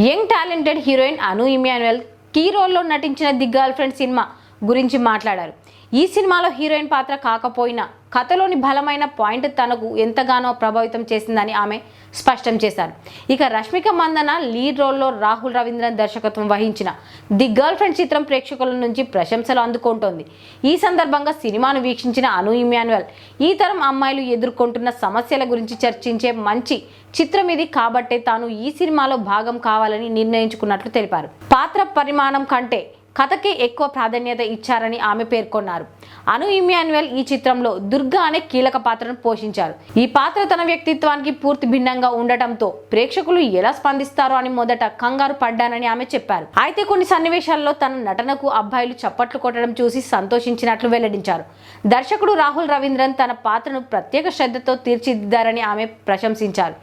Young talented heroine అను Immanuel key రోల్లో నటించిన the girl friend cinema గురించి మాట్లాడారు. ఈ సినిమాలో హీరోయిన్ పాత్ర కాకపోయినా కథలోని బలమైన పాయింట్ తనకు ఎంతగానో ప్రభావితం చేసిందని ఆమె స్పష్టం చేశారు. ఇక రష్మిక మందన లీడ్ రోల్లో రాహుల్ రవీంద్రన్ దర్శకత్వం వహించిన ది గర్ల్ ఫ్రెండ్ చిత్రం ప్రేక్షకుల నుంచి ప్రశంసలు అందుకుంటోంది. ఈ సందర్భంగా సినిమాను వీక్షించిన అను ఇమ్మాన్యుయల్ ఈ తరం అమ్మాయిలు ఎదుర్కొంటున్న సమస్యల గురించి చర్చించే మంచి చిత్రం ఇది కాబట్టే తాను ఈ సినిమాలో భాగం కావాలని నిర్ణయించుకున్నట్లు తెలిపారు. పాత్ర పరిమాణం కంటే కథకి ఎక్కువ ప్రాధాన్యత ఇచ్చారని ఆమె పేర్కొన్నారు. అను ఇమ్మాన్యుయల్ ఈ చిత్రంలో దుర్గా అనే కీలక పాత్రను పోషించారు. ఈ పాత్ర తన వ్యక్తిత్వానికి పూర్తి భిన్నంగా ఉండటంతో ప్రేక్షకులు ఎలా స్పందిస్తారో అని మొదట కంగారు పడ్డానని ఆమె చెప్పారు. అయితే కొన్ని సన్నివేశాల్లో తన నటనకు అబ్బాయిలు చప్పట్లు కొట్టడం చూసి సంతోషించినట్లు వెల్లడించారు. దర్శకుడు రాహుల్ రవీంద్రన్ తన పాత్రను ప్రత్యేక శ్రద్ధతో తీర్చిదిద్దారని ఆమె ప్రశంసించారు.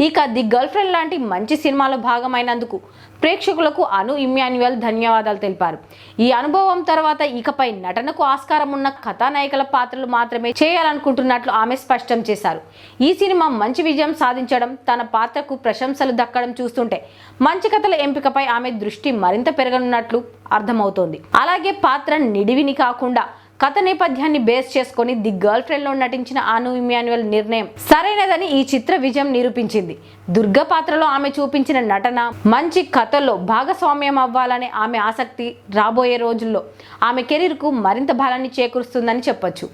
ఇక ది గర్ల్ ఫ్రెండ్ లాంటి మంచి సినిమాలో భాగమైనందుకు ప్రేక్షకులకు అను ఇమ్మాన్యుయల్ ధన్యవాదాలు తెలిపారు. ఈ అనుభవం తర్వాత ఇకపై నటనకు ఆస్కారం ఉన్న కథానాయకుల పాత్రలు మాత్రమే చేయాలనుకుంటున్నట్లు ఆమె స్పష్టం చేశారు. ఈ సినిమా మంచి విజయం సాధించడం, తన పాత్రకు ప్రశంసలు దక్కడం చూస్తుంటే మంచి కథల ఎంపికపై ఆమె దృష్టి మరింత పెరగనున్నట్లు అర్థమవుతోంది. అలాగే పాత్ర నిడివిని కాకుండా కథ నేపథ్యాన్ని బేస్ చేసుకొని ది గర్ల్ ఫ్రెండ్ లో నటించిన అను ఇమ్మాన్యుయల్ నిర్ణయం సరైనదని ఈ చిత్ర విజయం నిరూపించింది. దుర్గా పాత్రలో ఆమె చూపించిన నటన, మంచి కథలో భాగస్వామ్యం అవ్వాలనే ఆమె ఆసక్తి రాబోయే రోజుల్లో ఆమె కెరీర్ కు మరింత బలాన్ని చేకూరుస్తుందని చెప్పొచ్చు.